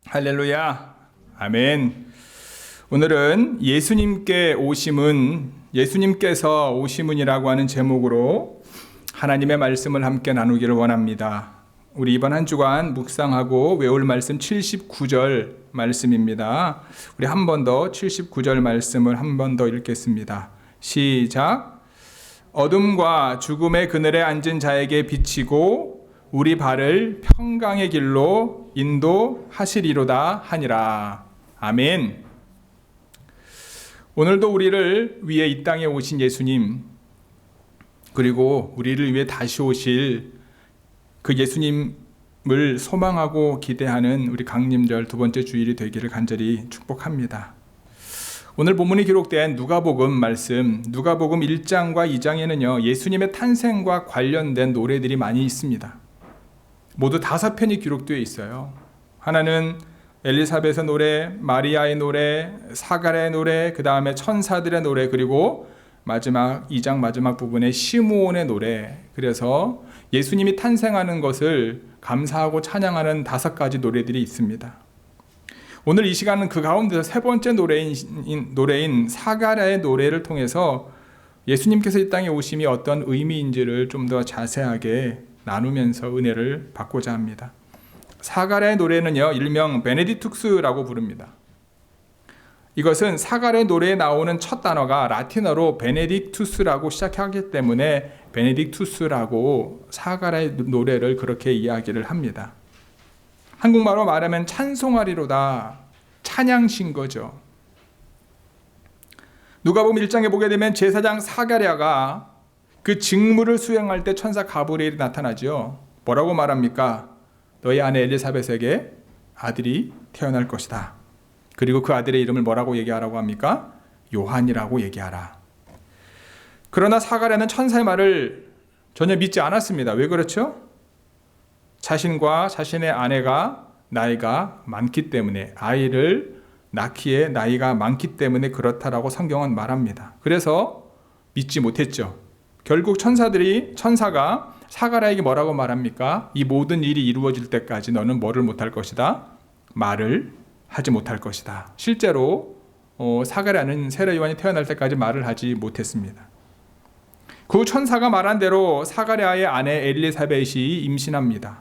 할렐루야. 아멘. 오늘은 예수님께서 오심은이라고 하는 제목으로 하나님의 말씀을 함께 나누기를 원합니다. 우리 이번 한 주간 묵상하고 외울 말씀 79절 말씀입니다. 우리 한 번 더 79절 말씀을 한 번 더 읽겠습니다. 시작. 어둠과 죽음의 그늘에 앉은 자에게 비치고 우리 발을 평강의 길로 인도하시리로다 하니라. 아멘. 오늘도 우리를 위해 이 땅에 오신 예수님, 그리고 우리를 위해 다시 오실 그 예수님을 소망하고 기대하는 우리 강림절 두 번째 주일이 되기를 간절히 축복합니다. 오늘 본문이 기록된 누가복음 말씀, 누가복음 1장과 2장에는요, 예수님의 탄생과 관련된 노래들이 많이 있습니다. 모두 5편이 기록되어 있어요. 하나는 엘리사벳의 노래, 마리아의 노래, 사가랴의 노래, 그 다음에 천사들의 노래, 그리고 마지막 2장 마지막 부분에 시므온의 노래. 그래서 예수님이 탄생하는 것을 감사하고 찬양하는 5가지 노래들이 있습니다. 오늘 이 시간은 그 가운데서 세 번째 노래인 사가랴의 노래를 통해서 예수님께서 이 땅에 오심이 어떤 의미인지를 좀 더 자세하게 나누면서 은혜를 받고자 합니다. 사가랴의 노래는요, 일명 베네딕투스라고 부릅니다. 이것은 사가랴의 노래에 나오는 첫 단어가 라틴어로 베네딕투스라고 시작하기 때문에 베네딕투스라고 사가랴의 노래를 그렇게 이야기를 합니다. 한국말로 말하면 찬송하리로다, 찬양신 거죠. 누가복음 1장에 보게 되면 제사장 사가랴가 그 직무를 수행할 때 천사 가브리엘이 나타나죠. 뭐라고 말합니까? 너희 아내 엘리사벳에게 아들이 태어날 것이다. 그리고 그 아들의 이름을 뭐라고 얘기하라고 합니까? 요한이라고 얘기하라. 그러나 사가랴는 천사의 말을 전혀 믿지 않았습니다. 왜 그렇죠? 자신과 자신의 아내가 나이가 많기 때문에, 아이를 낳기에 나이가 많기 때문에 그렇다라고 성경은 말합니다. 그래서 믿지 못했죠. 결국 천사가 사가랴에게 뭐라고 말합니까? 이 모든 일이 이루어질 때까지 너는 뭐를 못할 것이다? 말을 하지 못할 것이다. 실제로 사가랴는 세례 요한이 태어날 때까지 말을 하지 못했습니다. 그 천사가 말한 대로 사가랴의 아내 엘리사벳이 임신합니다.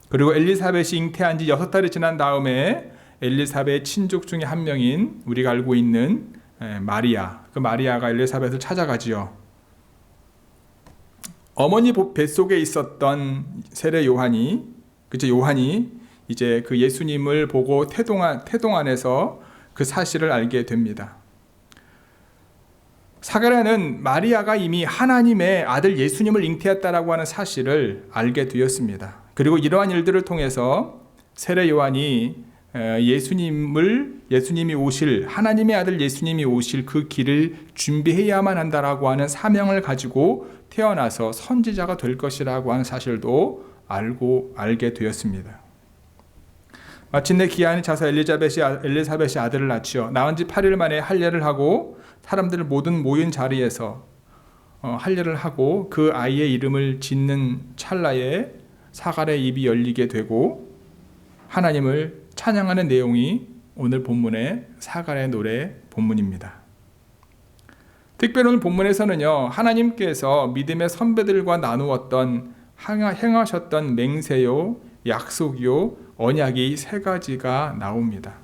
그리고 엘리사벳이 잉태한 지 6달이 지난 다음에 엘리사벳 친족 중에 한 명인 우리가 알고 있는 마리아, 그 마리아가 엘리사벳을 찾아가지요. 어머니 뱃속에 있었던 세례 요한이 이제 그 예수님을 보고 태동 안에서 그 사실을 알게 됩니다. 사가랴는 마리아가 이미 하나님의 아들 예수님을 잉태했다라고 하는 사실을 알게 되었습니다. 그리고 이러한 일들을 통해서 세례 요한이 예수님이 오실, 하나님의 아들 예수님이 오실 그 길을 준비해야만 한다라고 하는 사명을 가지고 태어나서 선지자가 될 것이라고 하는 사실도 알게 되었습니다. 마침내 기한이 차서 엘리사벳이 아들을 낳지요. 낳은 지 8일 만에 할례를 하고 사람들 모든 모인 자리에서 할례를 하고 그 아이의 이름을 짓는 찰나에 사가랴의 입이 열리게 되고 하나님을 찬양하는 내용이 오늘 본문의 사가랴의 노래 본문입니다. 특별히 오늘 본문에서는요, 하나님께서 믿음의 선배들과 나누었던 행하셨던 맹세요, 약속요, 언약이 3가지가 나옵니다.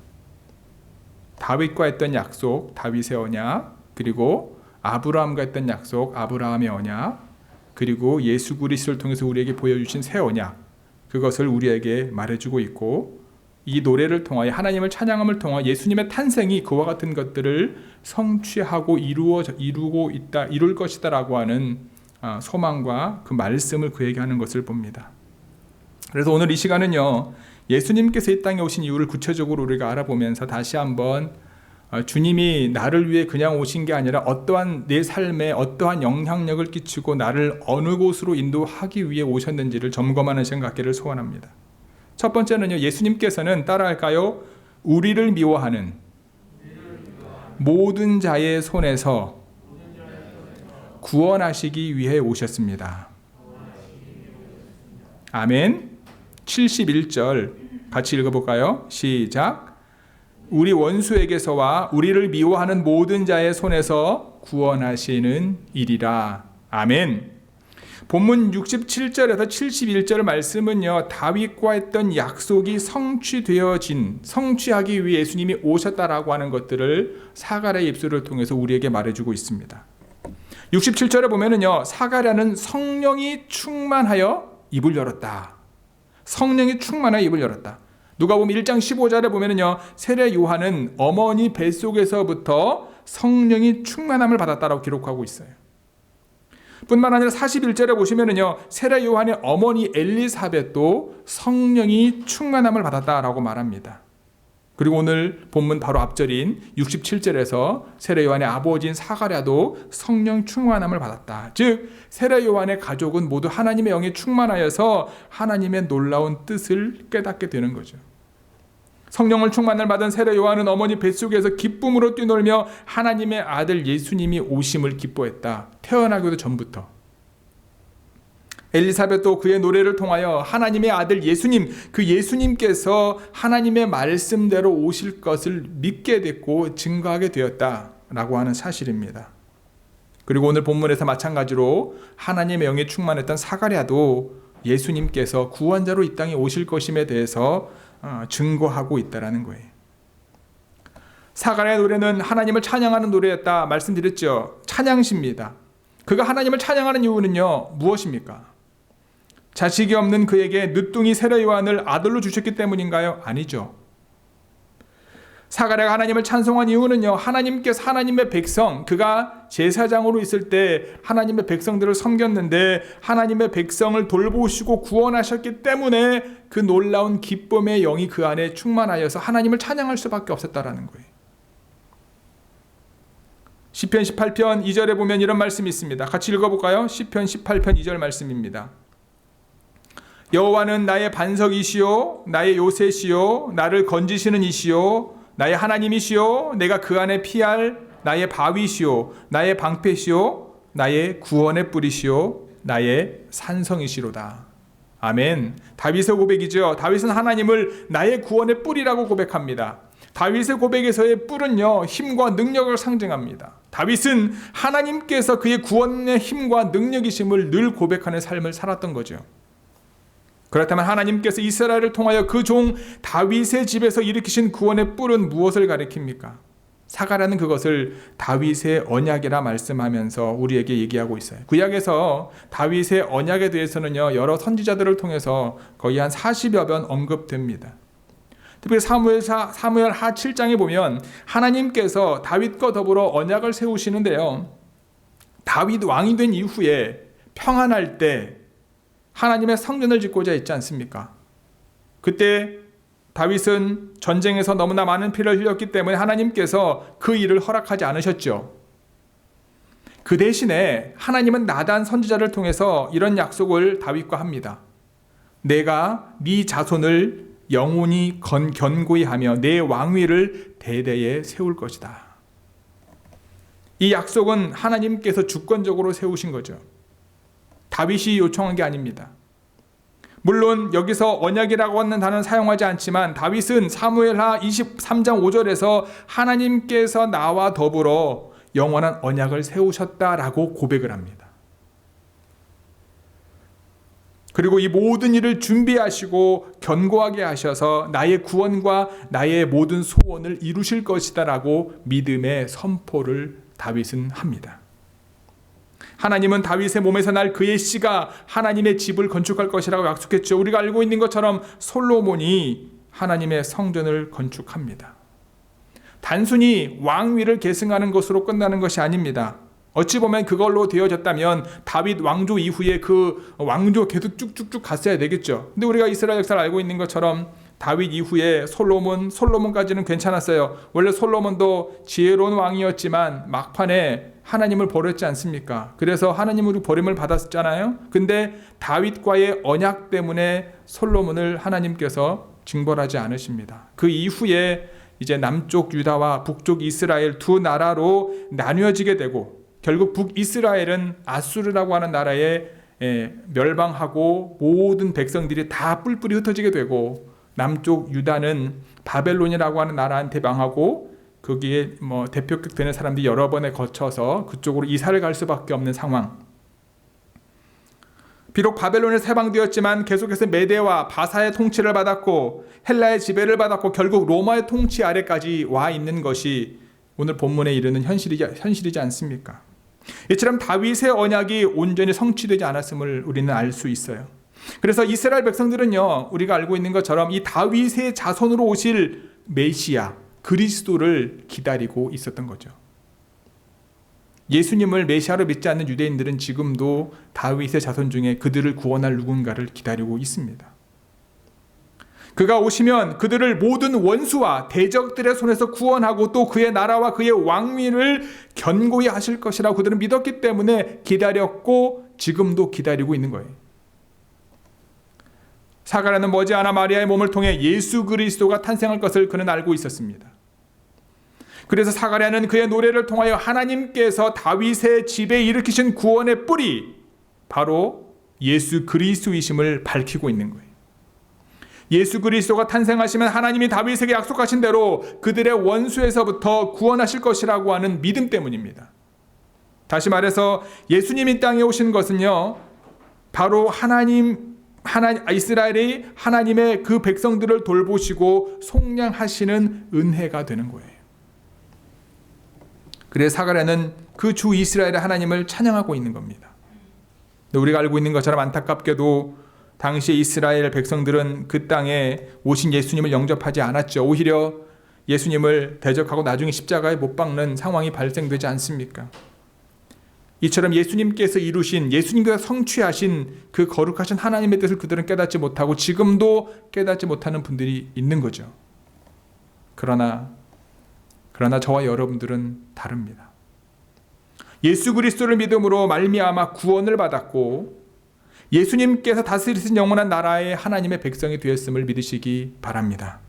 다윗과 했던 약속, 다윗의 언약, 그리고 아브라함과 했던 약속, 아브라함의 언약, 그리고 예수 그리스도를 통해서 우리에게 보여주신 새 언약, 그것을 우리에게 말해주고 있고, 이 노래를 통하여 하나님을 찬양함을 통하여 예수님의 탄생이 그와 같은 것들을 성취하고 이룰 것이다라고 하는 소망과 그 말씀을 그에게 하는 것을 봅니다. 그래서 오늘 이 시간은요, 예수님께서 이 땅에 오신 이유를 구체적으로 우리가 알아보면서 다시 한번 주님이 나를 위해 그냥 오신 게 아니라 어떠한 내 삶에 어떠한 영향력을 끼치고 나를 어느 곳으로 인도하기 위해 오셨는지를 점검하는 시간 갖기를 소원합니다. 첫 번째는요, 예수님께서는 따라할까요? 우리를 미워하는 모든 자의 손에서 구원하시기 위해 오셨습니다. 아멘. 71절 같이 읽어볼까요? 시작. 우리 원수에게서와 우리를 미워하는 모든 자의 손에서 구원하시는 일이라. 아멘. 본문 67절에서 71절 말씀은요, 다윗과 했던 약속이 성취하기 위해 예수님이 오셨다라고 하는 것들을 사가랴의 입술을 통해서 우리에게 말해주고 있습니다. 67절에 보면은요, 사가랴는 성령이 충만하여 입을 열었다. 성령이 충만하여 입을 열었다. 누가복음 1장 15절에 보면은요, 세례 요한은 어머니 뱃속에서부터 성령이 충만함을 받았다라고 기록하고 있어요. 뿐만 아니라 41절에 보시면은요, 세례 요한의 어머니 엘리사벳도 성령이 충만함을 받았다라고 말합니다. 그리고 오늘 본문 바로 앞절인 67절에서 세례 요한의 아버지인 사가랴도 성령 충만함을 받았다. 즉 세례 요한의 가족은 모두 하나님의 영에 충만하여서 하나님의 놀라운 뜻을 깨닫게 되는 거죠. 성령을 충만을 받은 세례 요한은 어머니 뱃속에서 기쁨으로 뛰놀며 하나님의 아들 예수님이 오심을 기뻐했다. 태어나기도 전부터. 엘리사벳도 그의 노래를 통하여 하나님의 아들 예수님, 그 예수님께서 하나님의 말씀대로 오실 것을 믿게 됐고 증거하게 되었다라고 하는 사실입니다. 그리고 오늘 본문에서 마찬가지로 하나님의 영에 충만했던 사가랴도 예수님께서 구원자로 이 땅에 오실 것임에 대해서 증거하고 있다라는 거예요. 사가랴의 노래는 하나님을 찬양하는 노래였다 말씀드렸죠. 찬양시입니다. 그가 하나님을 찬양하는 이유는요, 무엇입니까? 자식이 없는 그에게 늦둥이 세례 요한을 아들로 주셨기 때문인가요? 아니죠. 사가랴가 하나님을 찬송한 이유는요, 하나님께서 하나님의 백성, 그가 제사장으로 있을 때 하나님의 백성들을 섬겼는데 하나님의 백성을 돌보시고 구원하셨기 때문에 그 놀라운 기쁨의 영이 그 안에 충만하여서 하나님을 찬양할 수밖에 없었다라는 거예요. 시편 18편 2절에 보면 이런 말씀이 있습니다. 같이 읽어볼까요? 시편 18편 2절 말씀입니다. 여호와는 나의 반석이시요 나의 요새시요 나를 건지시는 이시요 나의 하나님이시요 내가 그 안에 피할 나의 바위시요 나의 방패시요 나의 구원의 뿌리시요 나의 산성이시로다. 아멘. 다윗의 고백이죠. 다윗은 하나님을 나의 구원의 뿌리라고 고백합니다. 다윗의 고백에서의 뿔은요, 힘과 능력을 상징합니다. 다윗은 하나님께서 그의 구원의 힘과 능력이심을 늘 고백하는 삶을 살았던 거죠. 그렇다면 하나님께서 이스라엘을 통하여 그 종 다윗의 집에서 일으키신 구원의 뿔은 무엇을 가리킵니까? 사가랴는 그것을 다윗의 언약이라 말씀하면서 우리에게 얘기하고 있어요. 구약에서 다윗의 언약에 대해서는요, 여러 선지자들을 통해서 거의 한 40여 번 언급됩니다. 특별히 사무엘 하 7장에 보면 하나님께서 다윗과 더불어 언약을 세우시는데요, 다윗 왕이 된 이후에 평안할 때 하나님의 성전을 짓고자 했지 않습니까? 그때 다윗은 전쟁에서 너무나 많은 피를 흘렸기 때문에 하나님께서 그 일을 허락하지 않으셨죠. 그 대신에 하나님은 나단 선지자를 통해서 이런 약속을 다윗과 합니다. 내가 네 자손을 영원히 견고히 하며 내 왕위를 대대에 세울 것이다. 이 약속은 하나님께서 주권적으로 세우신 거죠. 다윗이 요청한 게 아닙니다. 물론 여기서 언약이라고 하는 단어는 사용하지 않지만 다윗은 사무엘하 23장 5절에서 하나님께서 나와 더불어 영원한 언약을 세우셨다라고 고백을 합니다. 그리고 이 모든 일을 준비하시고 견고하게 하셔서 나의 구원과 나의 모든 소원을 이루실 것이다라고 믿음의 선포를 다윗은 합니다. 하나님은 다윗의 몸에서 날 그의 씨가 하나님의 집을 건축할 것이라고 약속했죠. 우리가 알고 있는 것처럼 솔로몬이 하나님의 성전을 건축합니다. 단순히 왕위를 계승하는 것으로 끝나는 것이 아닙니다. 어찌 보면 그걸로 되어졌다면 다윗 왕조 이후에 그 왕조 계속 쭉쭉쭉 갔어야 되겠죠. 근데 우리가 이스라엘 역사를 알고 있는 것처럼 다윗 이후에 솔로몬까지는 괜찮았어요. 원래 솔로몬도 지혜로운 왕이었지만 막판에 하나님을 버렸지 않습니까? 그래서 하나님으로 버림을 받았잖아요. 근데 다윗과의 언약 때문에 솔로몬을 하나님께서 징벌하지 않으십니다. 그 이후에 이제 남쪽 유다와 북쪽 이스라엘 두 나라로 나뉘어지게 되고 결국 북이스라엘은 아수르라고 하는 나라에 멸망하고 모든 백성들이 다 뿔뿔이 흩어지게 되고 남쪽 유다는 바벨론이라고 하는 나라한테 망하고 거기에 대표격 되는 사람들이 여러 번에 거쳐서 그쪽으로 이사를 갈 수밖에 없는 상황. 비록 바벨론에 해방되었지만 계속해서 메대와 바사의 통치를 받았고 헬라의 지배를 받았고 결국 로마의 통치 아래까지 와 있는 것이 오늘 본문에 이르는 현실이지 않습니까? 이처럼 다윗의 언약이 온전히 성취되지 않았음을 우리는 알 수 있어요. 그래서 이스라엘 백성들은요, 우리가 알고 있는 것처럼 이 다윗의 자손으로 오실 메시아 그리스도를 기다리고 있었던 거죠. 예수님을 메시아로 믿지 않는 유대인들은 지금도 다윗의 자손 중에 그들을 구원할 누군가를 기다리고 있습니다. 그가 오시면 그들을 모든 원수와 대적들의 손에서 구원하고 또 그의 나라와 그의 왕위를 견고히 하실 것이라고 그들은 믿었기 때문에 기다렸고 지금도 기다리고 있는 거예요. 사가랴는 머지않아 마리아의 몸을 통해 예수 그리스도가 탄생할 것을 그는 알고 있었습니다. 그래서 사가랴는 그의 노래를 통하여 하나님께서 다윗의 집에 일으키신 구원의 뿌리, 바로 예수 그리스도이심을 밝히고 있는 거예요. 예수 그리스도가 탄생하시면 하나님이 다윗에게 약속하신 대로 그들의 원수에서부터 구원하실 것이라고 하는 믿음 때문입니다. 다시 말해서 예수님이 땅에 오신 것은요, 바로 이스라엘이 하나님의 그 백성들을 돌보시고 속량하시는 은혜가 되는 거예요. 그래서 사가랴는 그 주 이스라엘의 하나님을 찬양하고 있는 겁니다. 우리가 알고 있는 것처럼 안타깝게도 당시 이스라엘 백성들은 그 땅에 오신 예수님을 영접하지 않았죠. 오히려 예수님을 대적하고 나중에 십자가에 못 박는 상황이 발생되지 않습니까? 이처럼 예수님께서 이루신, 예수님께서 성취하신 그 거룩하신 하나님의 뜻을 그들은 깨닫지 못하고 지금도 깨닫지 못하는 분들이 있는 거죠. 그러나 저와 여러분들은 다릅니다. 예수 그리스도를 믿음으로 말미암아 구원을 받았고 예수님께서 다스리신 영원한 나라의 하나님의 백성이 되었음을 믿으시기 바랍니다.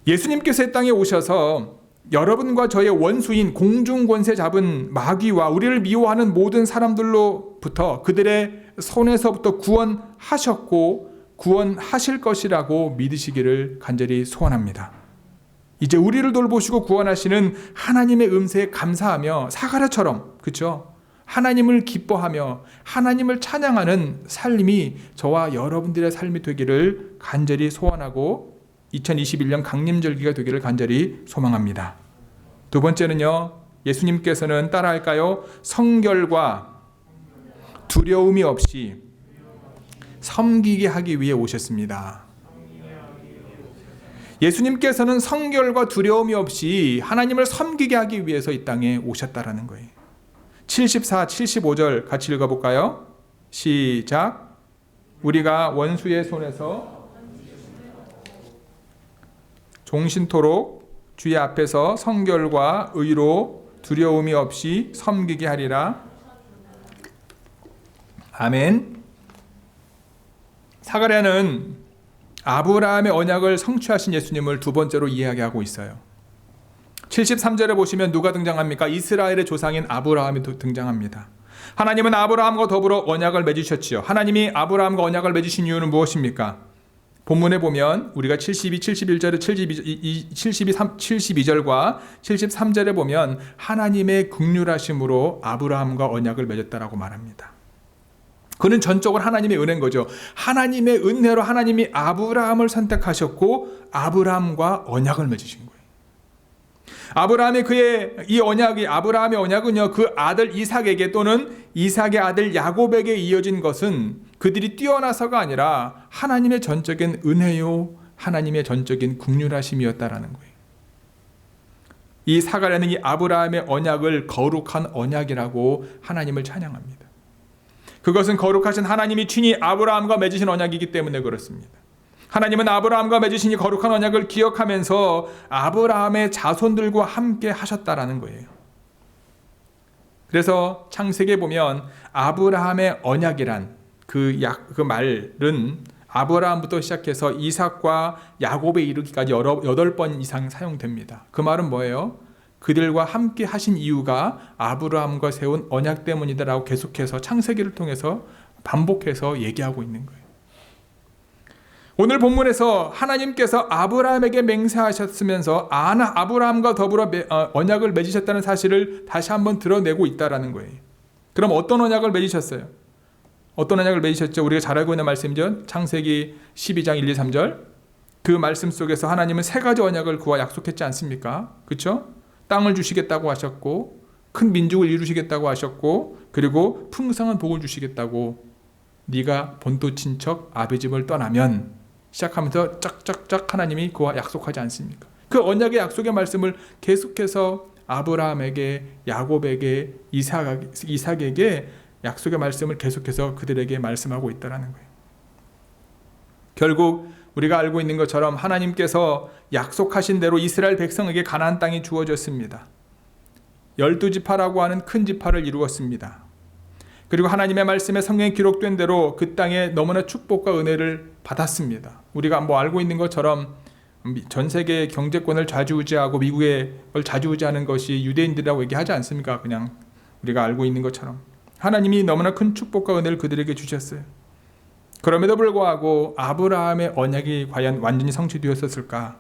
예수님께서 이 땅에 오셔서 여러분과 저의 원수인 공중권세 잡은 마귀와 우리를 미워하는 모든 사람들로부터 그들의 손에서부터 구원하셨고 구원하실 것이라고 믿으시기를 간절히 소원합니다. 이제 우리를 돌보시고 구원하시는 하나님의 음세에 감사하며 사가랴처럼, 그렇죠? 하나님을 기뻐하며 하나님을 찬양하는 삶이 저와 여러분들의 삶이 되기를 간절히 소원하고 2021년 강림절기가 되기를 간절히 소망합니다. 두 번째는요, 예수님께서는 따라할까요? 성결과 두려움이 없이 섬기게 하기 위해 오셨습니다. 예수님께서는 성결과 두려움이 없이 하나님을 섬기게 하기 위해서 이 땅에 오셨다라는 거예요. 74, 75절 같이 읽어볼까요? 시작. 우리가 원수의 손에서 종신토록 주의 앞에서 성결과 의로 두려움이 없이 섬기게 하리라. 아멘. 사가랴는 아브라함의 언약을 성취하신 예수님을 두 번째로 이야기하고 있어요. 73절에 보시면 누가 등장합니까? 이스라엘의 조상인 아브라함이 등장합니다. 하나님은 아브라함과 더불어 언약을 맺으셨지요. 하나님이 아브라함과 언약을 맺으신 이유는 무엇입니까? 본문에 보면 우리가 72, 71절에 72절과 73절에 보면 하나님의 긍휼하심으로 아브라함과 언약을 맺었다라고 말합니다. 그는 전적으로 하나님의 은혜인 거죠. 하나님의 은혜로 하나님이 아브라함을 선택하셨고 아브라함과 언약을 맺으신 거예요. 아브라함의 아브라함의 언약은요, 그 아들 이삭에게 또는 이삭의 아들 야곱에게 이어진 것은 그들이 뛰어나서가 아니라 하나님의 전적인 은혜요, 하나님의 전적인 긍휼하심이었다라는 거예요. 이 사가랴는 이 아브라함의 언약을 거룩한 언약이라고 하나님을 찬양합니다. 그것은 거룩하신 하나님이 친히 아브라함과 맺으신 언약이기 때문에 그렇습니다. 하나님은 아브라함과 맺으신 이 거룩한 언약을 기억하면서 아브라함의 자손들과 함께 하셨다라는 거예요. 그래서 창세기에 보면 아브라함의 언약이란 그 말은 아브라함부터 시작해서 이삭과 야곱에 이르기까지 8번 이상 사용됩니다. 그 말은 뭐예요? 그들과 함께 하신 이유가 아브라함과 세운 언약 때문이다라고 계속해서 창세기를 통해서 반복해서 얘기하고 있는 거예요. 오늘 본문에서 하나님께서 아브라함에게 맹세하셨으면서 아브라함과 더불어 언약을 맺으셨다는 사실을 다시 한번 드러내고 있다는 거예요. 그럼 어떤 언약을 맺으셨어요? 어떤 언약을 맺으셨죠? 우리가 잘 알고 있는 말씀이죠. 창세기 12장 1, 2, 3절. 그 말씀 속에서 하나님은 세 가지 언약을 그와 약속했지 않습니까? 그렇죠? 땅을 주시겠다고 하셨고, 큰 민족을 이루시겠다고 하셨고, 그리고 풍성한 복을 주시겠다고, 네가 본토 친척 아비 집을 떠나면, 시작하면서 짝짝짝 하나님이 그와 약속하지 않습니까? 그 언약의 약속의 말씀을 계속해서 아브라함에게, 야곱에게, 이삭에게 약속의 말씀을 계속해서 그들에게 말씀하고 있다는 거예요. 결국 우리가 알고 있는 것처럼 하나님께서 약속하신 대로 이스라엘 백성에게 가나안 땅이 주어졌습니다. 12지파라고 하는 큰 지파를 이루었습니다. 그리고 하나님의 말씀에 성경에 기록된 대로 그 땅에 너무나 축복과 은혜를 받았습니다. 우리가 알고 있는 것처럼 전 세계 경제권을 좌지우지하고 미국의 걸 좌지우지하는 것이 유대인들이라고 얘기하지 않습니까? 그냥 우리가 알고 있는 것처럼 하나님이 너무나 큰 축복과 은혜를 그들에게 주셨어요. 그럼에도 불구하고 아브라함의 언약이 과연 완전히 성취되었을까?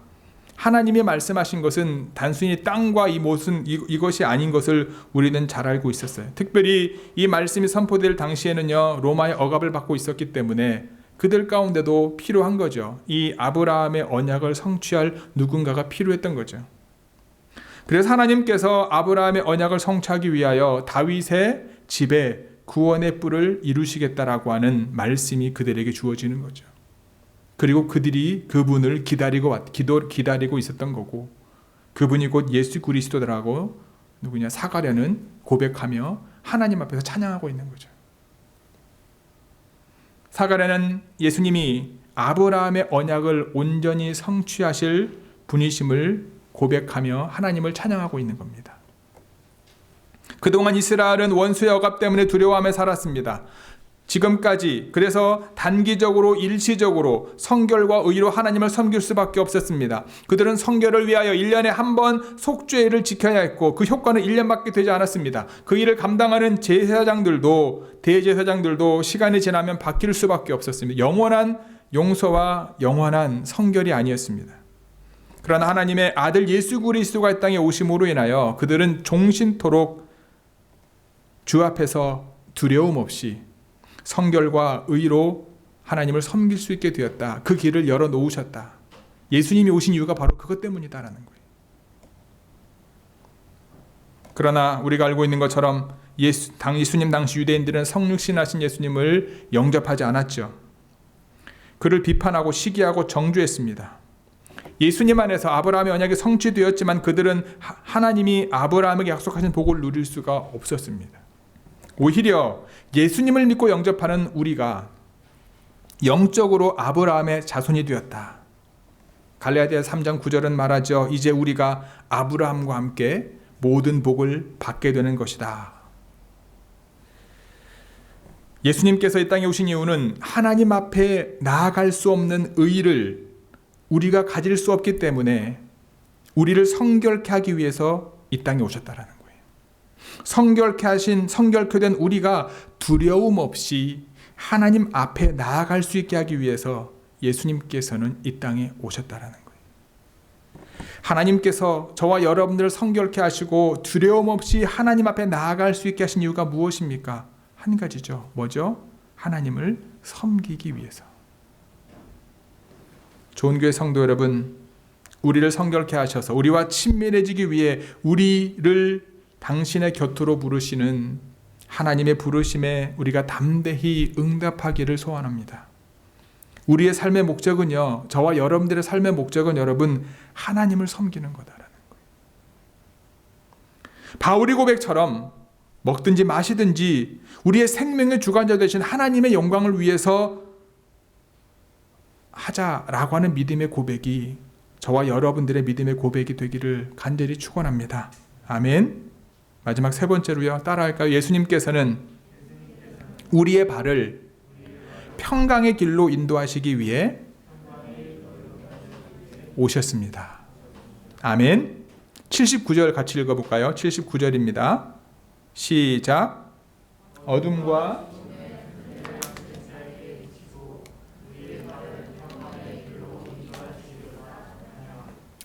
하나님이 말씀하신 것은 단순히 땅과 이것이 아닌 것을 우리는 잘 알고 있었어요. 특별히 이 말씀이 선포될 당시에는요, 로마의 억압을 받고 있었기 때문에 그들 가운데도 필요한 거죠. 이 아브라함의 언약을 성취할 누군가가 필요했던 거죠. 그래서 하나님께서 아브라함의 언약을 성취하기 위하여 다윗의 집에 구원의 뿔을 이루시겠다라고 하는 말씀이 그들에게 주어지는 거죠. 그리고 그들이 그분을 기다리고 있었던 거고, 그분이 곧 예수 그리스도라고 사가랴는 고백하며 하나님 앞에서 찬양하고 있는 거죠. 사가랴는 예수님이 아브라함의 언약을 온전히 성취하실 분이심을 고백하며 하나님을 찬양하고 있는 겁니다. 그동안 이스라엘은 원수의 억압 때문에 두려워하며 살았습니다. 지금까지. 그래서 단기적으로 일시적으로 성결과 의로 하나님을 섬길 수밖에 없었습니다. 그들은 성결을 위하여 1년에 한 번 속죄일을 지켜야 했고 그 효과는 1년밖에 되지 않았습니다. 그 일을 감당하는 제사장들도 대제사장들도 시간이 지나면 바뀔 수밖에 없었습니다. 영원한 용서와 영원한 성결이 아니었습니다. 그러나 하나님의 아들 예수 그리스도가 이 땅에 오심으로 인하여 그들은 종신토록 주 앞에서 두려움 없이 성결과 의로 하나님을 섬길 수 있게 되었다. 그 길을 열어놓으셨다. 예수님이 오신 이유가 바로 그것 때문이다라는 거예요. 그러나 우리가 알고 있는 것처럼 예수님 당시 유대인들은 성육신하신 예수님을 영접하지 않았죠. 그를 비판하고 시기하고 정죄했습니다. 예수님 안에서 아브라함의 언약이 성취되었지만 그들은 하나님이 아브라함에게 약속하신 복을 누릴 수가 없었습니다. 오히려 예수님을 믿고 영접하는 우리가 영적으로 아브라함의 자손이 되었다. 갈라디아서 3장 9절은 말하죠. 이제 우리가 아브라함과 함께 모든 복을 받게 되는 것이다. 예수님께서 이 땅에 오신 이유는 하나님 앞에 나아갈 수 없는 의를 우리가 가질 수 없기 때문에 우리를 성결케 하기 위해서 이 땅에 오셨다라는 거예요. 성결케 된 우리가 두려움 없이 하나님 앞에 나아갈 수 있게 하기 위해서 예수님께서는 이 땅에 오셨다라는 거예요. 하나님께서 저와 여러분들을 성결케 하시고 두려움 없이 하나님 앞에 나아갈 수 있게 하신 이유가 무엇입니까? 한 가지죠. 뭐죠? 하나님을 섬기기 위해서. 좋은 교회 성도 여러분, 우리를 성결케 하셔서 우리와 친밀해지기 위해 우리를 당신의 곁으로 부르시는 하나님의 부르심에 우리가 담대히 응답하기를 소원합니다. 우리의 삶의 목적은요, 저와 여러분들의 삶의 목적은 여러분 하나님을 섬기는 거다라는 거예요. 바울의 고백처럼 먹든지 마시든지 우리의 생명의 주관자 되신 하나님의 영광을 위해서 하자라고 하는 믿음의 고백이 저와 여러분들의 믿음의 고백이 되기를 간절히 축원합니다. 아멘. 마지막 세 번째로요. 따라할까요? 예수님께서는 우리의 발을 평강의 길로 인도하시기 위해 오셨습니다. 아멘. 79절 같이 읽어볼까요? 79절입니다. 시작. 어둠과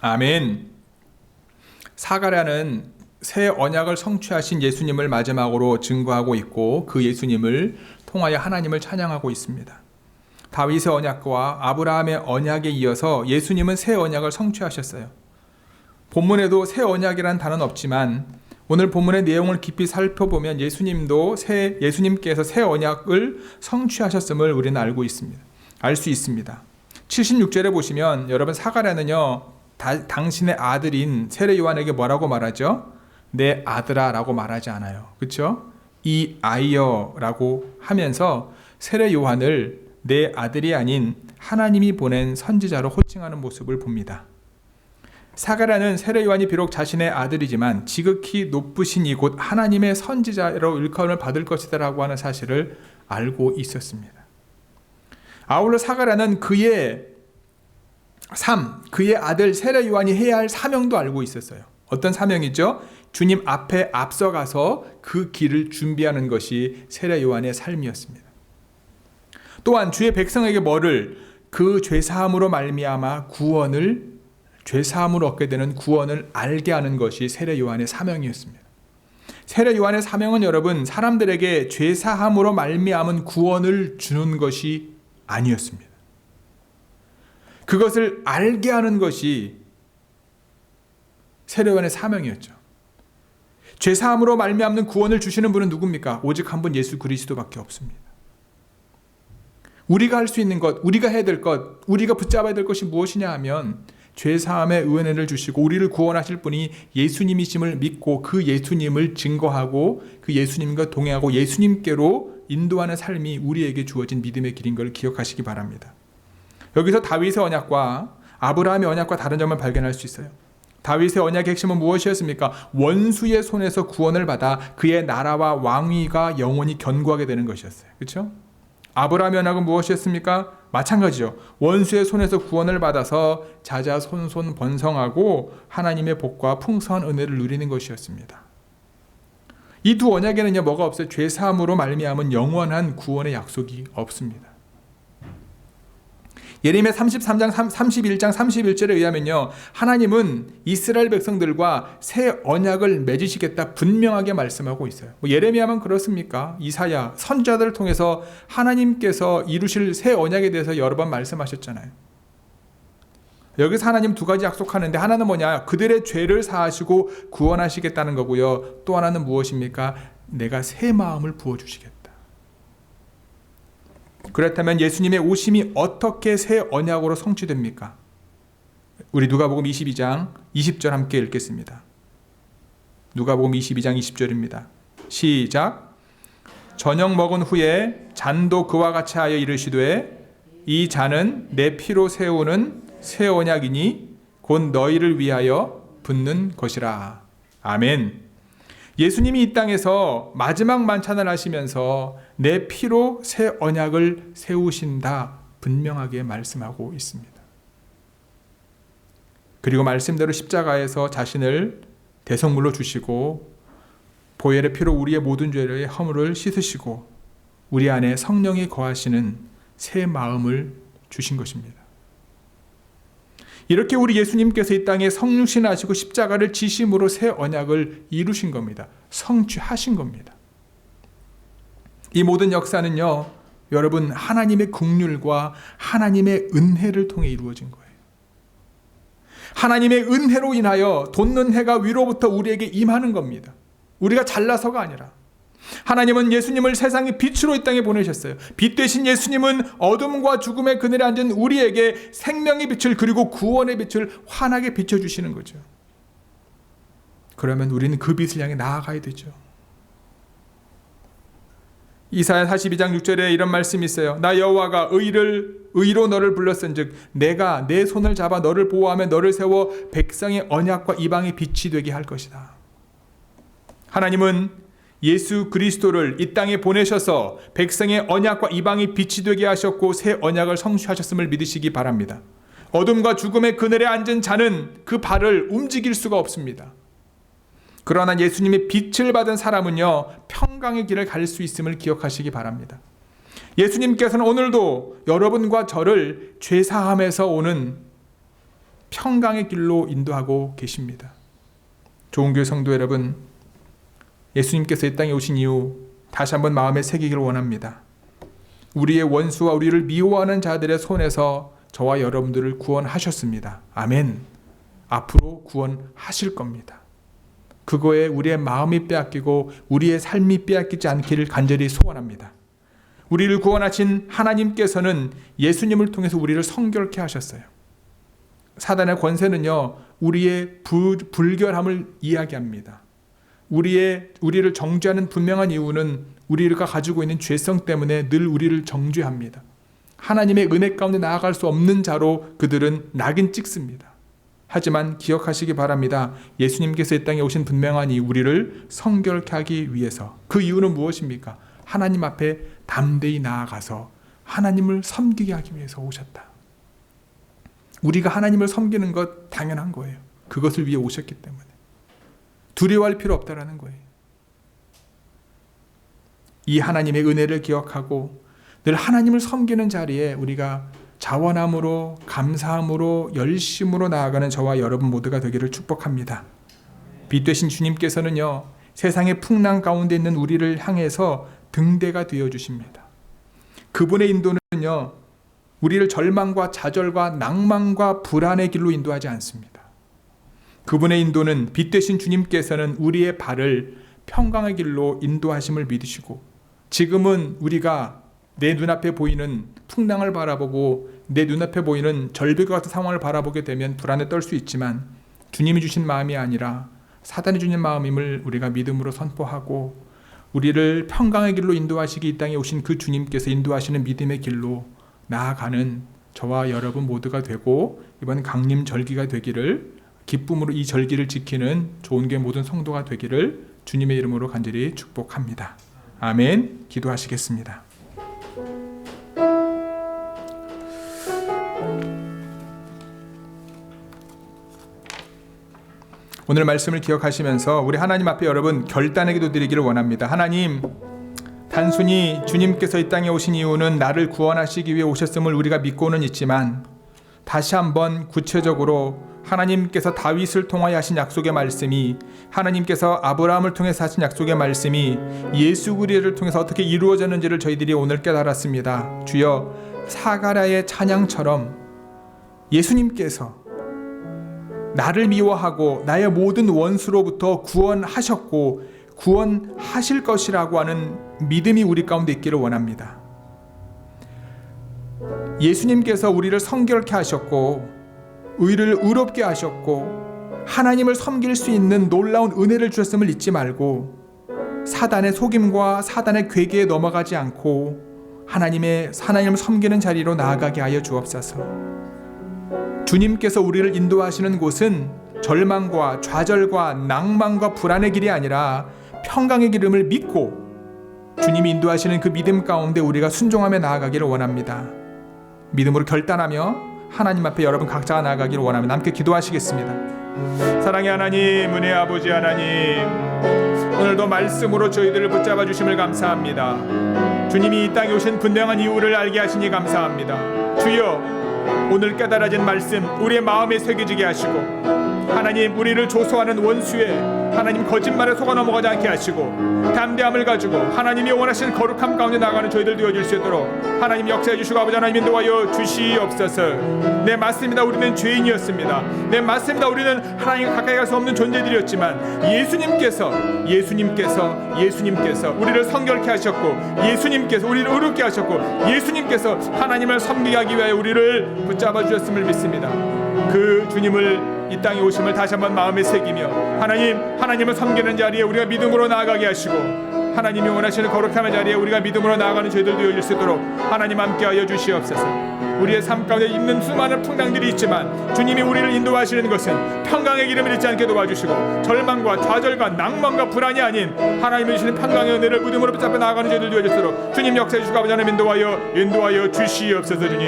아멘. 사가랴는 새 언약을 성취하신 예수님을 마지막으로 증거하고 있고 그 예수님을 통하여 하나님을 찬양하고 있습니다. 다윗의 언약과 아브라함의 언약에 이어서 예수님은 새 언약을 성취하셨어요. 본문에도 새 언약이라는 단어는 없지만 오늘 본문의 내용을 깊이 살펴보면 예수님께서 새 언약을 성취하셨음을 우리는 알 수 있습니다. 76절에 보시면 여러분 사가랴는요 당신의 아들인 세례 요한에게 뭐라고 말하죠? 내 아들아 라고 말하지 않아요. 그렇죠? 이 아이여라고 하면서 세례 요한을 내 아들이 아닌 하나님이 보낸 선지자로 호칭하는 모습을 봅니다. 사가랴는 세례 요한이 비록 자신의 아들이지만 지극히 높으신 이곳 하나님의 선지자로 일컬음을 받을 것이다 라고 하는 사실을 알고 있었습니다. 아울러 사가랴는 그의 아들 세례 요한이 해야 할 사명도 알고 있었어요. 어떤 사명이죠? 주님 앞에 앞서가서 그 길을 준비하는 것이 세례 요한의 삶이었습니다. 또한 주의 백성에게 그 죄사함으로 말미암아 죄사함을 얻게 되는 구원을 알게 하는 것이 세례 요한의 사명이었습니다. 세례 요한의 사명은 여러분 사람들에게 죄사함으로 말미암은 구원을 주는 것이 아니었습니다. 그것을 알게 하는 것이 세례 요한의 사명이었죠. 죄사함으로 말미암는 구원을 주시는 분은 누굽니까? 오직 한 분 예수 그리스도밖에 없습니다. 우리가 할 수 있는 것, 우리가 해야 될 것, 우리가 붙잡아야 될 것이 무엇이냐 하면 죄사함의 은혜를 주시고 우리를 구원하실 분이 예수님이심을 믿고 그 예수님을 증거하고 그 예수님과 동행하고 예수님께로 인도하는 삶이 우리에게 주어진 믿음의 길인 것을 기억하시기 바랍니다. 여기서 다윗의 언약과 아브라함의 언약과 다른 점을 발견할 수 있어요. 다윗의 언약의 핵심은 무엇이었습니까? 원수의 손에서 구원을 받아 그의 나라와 왕위가 영원히 견고하게 되는 것이었어요. 그렇죠? 아브라함의 언약은 무엇이었습니까? 마찬가지죠. 원수의 손에서 구원을 받아서 자자손손 번성하고 하나님의 복과 풍성한 은혜를 누리는 것이었습니다. 이 두 언약에는요 뭐가 없어요? 죄사함으로 말미암은 영원한 구원의 약속이 없습니다. 예레미야 33장 31장 31절에 의하면요 하나님은 이스라엘 백성들과 새 언약을 맺으시겠다 분명하게 말씀하고 있어요. 예레미야만 그렇습니까? 이사야 선지자들을 통해서 하나님께서 이루실 새 언약에 대해서 여러 번 말씀하셨잖아요. 여기서 하나님 두 가지 약속하는데 하나는 뭐냐? 그들의 죄를 사하시고 구원하시겠다는 거고요. 또 하나는 무엇입니까? 내가 새 마음을 부어주시겠다. 그렇다면 예수님의 오심이 어떻게 새 언약으로 성취됩니까? 우리 누가복음 22장 20절 함께 읽겠습니다. 누가복음 22장 20절입니다. 시작. 저녁 먹은 후에 잔도 그와 같이 하여 이르시되 이 잔은 내 피로 세우는 새 언약이니 곧 너희를 위하여 붓는 것이라. 아멘. 예수님이 이 땅에서 마지막 만찬을 하시면서 내 피로 새 언약을 세우신다 분명하게 말씀하고 있습니다. 그리고 말씀대로 십자가에서 자신을 대성물로 주시고 보혈의 피로 우리의 모든 죄의 허물을 씻으시고 우리 안에 성령이 거하시는 새 마음을 주신 것입니다. 이렇게 우리 예수님께서 이 땅에 성육신하시고 십자가를 지심으로 새 언약을 이루신 겁니다. 성취하신 겁니다. 이 모든 역사는요, 여러분 하나님의 긍휼과 하나님의 은혜를 통해 이루어진 거예요. 하나님의 은혜로 인하여 돋는 해가 위로부터 우리에게 임하는 겁니다. 우리가 잘나서가 아니라 하나님은 예수님을 세상의 빛으로 이 땅에 보내셨어요. 빛 되신 예수님은 어둠과 죽음의 그늘에 앉은 우리에게 생명의 빛을 그리고 구원의 빛을 환하게 비춰주시는 거죠. 그러면 우리는 그 빛을 향해 나아가야 되죠. 이사야 42장 6절에 이런 말씀이 있어요. 나 여호와가 의로 너를 불렀은즉 내가 내 손을 잡아 너를 보호하며 너를 세워 백성의 언약과 이방의 빛이 되게 할 것이다. 하나님은 예수 그리스도를 이 땅에 보내셔서 백성의 언약과 이방의 빛이 되게 하셨고 새 언약을 성취하셨음을 믿으시기 바랍니다. 어둠과 죽음의 그늘에 앉은 자는 그 발을 움직일 수가 없습니다. 그러나 예수님의 빛을 받은 사람은요 평강의 길을 갈 수 있음을 기억하시기 바랍니다. 예수님께서는 오늘도 여러분과 저를 죄사함에서 오는 평강의 길로 인도하고 계십니다. 좋은 교회 성도 여러분, 예수님께서 이 땅에 오신 이후 다시 한번 마음에 새기기를 원합니다. 우리의 원수와 우리를 미워하는 자들의 손에서 저와 여러분들을 구원하셨습니다. 아멘. 앞으로 구원하실 겁니다. 그거에 우리의 마음이 빼앗기고 우리의 삶이 빼앗기지 않기를 간절히 소원합니다. 우리를 구원하신 하나님께서는 예수님을 통해서 우리를 성결케 하셨어요. 사단의 권세는요, 우리의 불결함을 이야기합니다. 우리를 정죄하는 분명한 이유는 우리가 가지고 있는 죄성 때문에 늘 우리를 정죄합니다. 하나님의 은혜 가운데 나아갈 수 없는 자로 그들은 낙인 찍습니다. 하지만 기억하시기 바랍니다. 예수님께서 이 땅에 오신 분명한 이유, 우리를 성결케 하기 위해서. 그 이유는 무엇입니까? 하나님 앞에 담대히 나아가서 하나님을 섬기게 하기 위해서 오셨다. 우리가 하나님을 섬기는 것 당연한 거예요. 그것을 위해 오셨기 때문에. 두려워할 필요 없다라는 거예요. 이 하나님의 은혜를 기억하고 늘 하나님을 섬기는 자리에 우리가 자원함으로, 감사함으로, 열심으로 나아가는 저와 여러분 모두가 되기를 축복합니다. 빛 되신 주님께서는요, 세상의 풍랑 가운데 있는 우리를 향해서 등대가 되어주십니다. 그분의 인도는요, 우리를 절망과 좌절과 낭만과 불안의 길로 인도하지 않습니다. 그분의 인도는 빛 되신 주님께서는 우리의 발을 평강의 길로 인도하심을 믿으시고, 지금은 우리가 내 눈앞에 보이는 풍랑을 바라보고 내 눈앞에 보이는 절벽과 같은 상황을 바라보게 되면 불안에 떨 수 있지만, 주님이 주신 마음이 아니라 사단이 주신 마음임을 우리가 믿음으로 선포하고, 우리를 평강의 길로 인도하시기 이 땅에 오신 그 주님께서 인도하시는 믿음의 길로 나아가는 저와 여러분 모두가 되고, 이번 강림 절기가 되기를, 기쁨으로 이 절기를 지키는 좋은 교회 모든 성도가 되기를 주님의 이름으로 간절히 축복합니다. 아멘. 기도하시겠습니다. 오늘 말씀을 기억하시면서 우리 하나님 앞에 여러분 결단의 기도 드리기를 원합니다. 하나님, 단순히 주님께서 이 땅에 오신 이유는 나를 구원하시기 위해 오셨음을 우리가 믿고는 있지만, 다시 한번 구체적으로 하나님께서 다윗을 통하여 하신 약속의 말씀이, 하나님께서 아브라함을 통해서 하신 약속의 말씀이 예수 그리스도를 통해서 어떻게 이루어졌는지를 저희들이 오늘 깨달았습니다. 주여, 사가랴의 찬양처럼 예수님께서 나를 미워하고 나의 모든 원수로부터 구원하셨고 구원하실 것이라고 하는 믿음이 우리 가운데 있기를 원합니다. 예수님께서 우리를 성결케 하셨고 의를 의롭게 하셨고 하나님을 섬길 수 있는 놀라운 은혜를 주셨음을 잊지 말고, 사단의 속임과 사단의 괴계에 넘어가지 않고 하나님을 섬기는 자리로 나아가게 하여 주옵소서. 주님께서 우리를 인도하시는 곳은 절망과 좌절과 낭만과 불안의 길이 아니라 평강의 기름을 믿고 주님이 인도하시는 그 믿음 가운데 우리가 순종하며 나아가기를 원합니다. 믿음으로 결단하며 하나님 앞에 여러분 각자가 나아가기를 원하며 함께 기도하시겠습니다. 사랑의 하나님, 은혜의 아버지 하나님, 오늘도 말씀으로 저희들을 붙잡아 주심을 감사합니다. 주님이 이 땅에 오신 분명한 이유를 알게 하시니 감사합니다. 주여, 오늘 깨달아진 말씀 우리의 마음에 새겨지게 하시고, 하나님, 우리를 조소하는 원수의 하나님 거짓말에 속아 넘어가지 않게 하시고, 담대함을 가지고 하나님이 원하시는 거룩함 가운데 나가는 저희들 되어줄 수 있도록 하나님 역사해 주시고 아버지 하나님 인도하여 주시옵소서. 네, 맞습니다. 우리는 죄인이었습니다. 네, 맞습니다. 우리는 하나님 가까이 갈 수 없는 존재들이었지만 예수님께서 우리를 성결케 하셨고, 예수님께서 우리를 의롭게 하셨고, 예수님께서 하나님을 섬기게 하기 위하여 우리를 붙잡아 주셨음을 믿습니다. 그 주님을 이 땅에 오심을 다시 한번 마음에 새기며 하나님을 섬기는 자리에 우리가 믿음으로 나아가게 하시고, 하나님이 원하시는 거룩함의 자리에 우리가 믿음으로 나아가는 저희들 되어질 수 있도록 하나님 함께하여 주시옵소서. 우리의 삶 가운데 있는 수많은 풍랑들이 있지만 주님이 우리를 인도하시는 것은 평강의 기름을 잃지 않게 도와주시고, 절망과 좌절과 낭만과 불안이 아닌 하나님이 주시는 평강의 은혜를 믿음으로 붙잡아 나아가는 저희들 되어질 수 있도록 주님 역사해 주시고 아버지 하나님 인도하여 주시옵소서. 주님,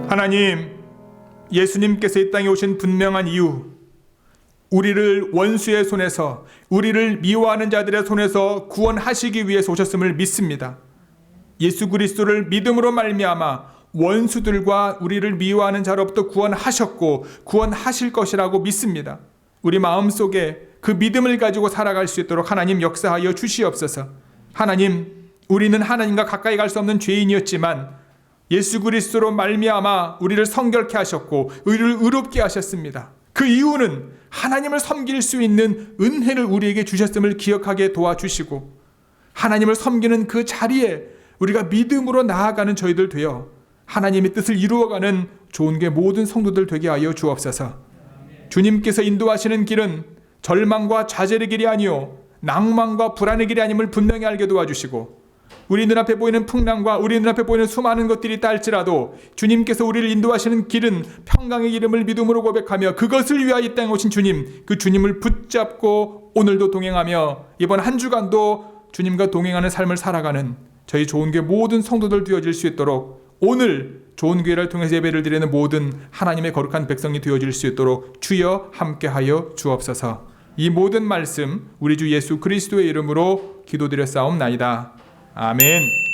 하나님, 예수님께서 이 땅에 오신 분명한 이유, 우리를 원수의 손에서, 우리를 미워하는 자들의 손에서 구원하시기 위해서 오셨음을 믿습니다. 예수 그리스도를 믿음으로 말미암아 원수들과 우리를 미워하는 자로부터 구원하셨고 구원하실 것이라고 믿습니다. 우리 마음속에 그 믿음을 가지고 살아갈 수 있도록 하나님 역사하여 주시옵소서. 하나님, 우리는 하나님과 가까이 갈 수 없는 죄인이었지만 예수 그리스도로 말미암아 우리를 성결케 하셨고 우리를 의롭게 하셨습니다. 그 이유는 하나님을 섬길 수 있는 은혜를 우리에게 주셨음을 기억하게 도와주시고 하나님을 섬기는 그 자리에 우리가 믿음으로 나아가는 저희들 되어 하나님의 뜻을 이루어가는 좋은 게 모든 성도들 되게 하여 주옵소서. 주님께서 인도하시는 길은 절망과 좌절의 길이 아니요 낭만과 불안의 길이 아님을 분명히 알게 도와주시고 우리 눈앞에 보이는 풍랑과 우리 눈앞에 보이는 수많은 것들이 있다 할지라도 주님께서 우리를 인도하시는 길은 평강의 이름을 믿음으로 고백하며 그것을 위하여 이 땅에 오신 주님, 그 주님을 붙잡고 오늘도 동행하며 이번 한 주간도 주님과 동행하는 삶을 살아가는 저희 좋은교회 모든 성도들 되어질 수 있도록 오늘 좋은교회를 통해서 예배를 드리는 모든 하나님의 거룩한 백성이 되어질 수 있도록 주여 함께하여 주옵소서. 이 모든 말씀 우리 주 예수 그리스도의 이름으로 기도드렸사옵나이다. 아멘.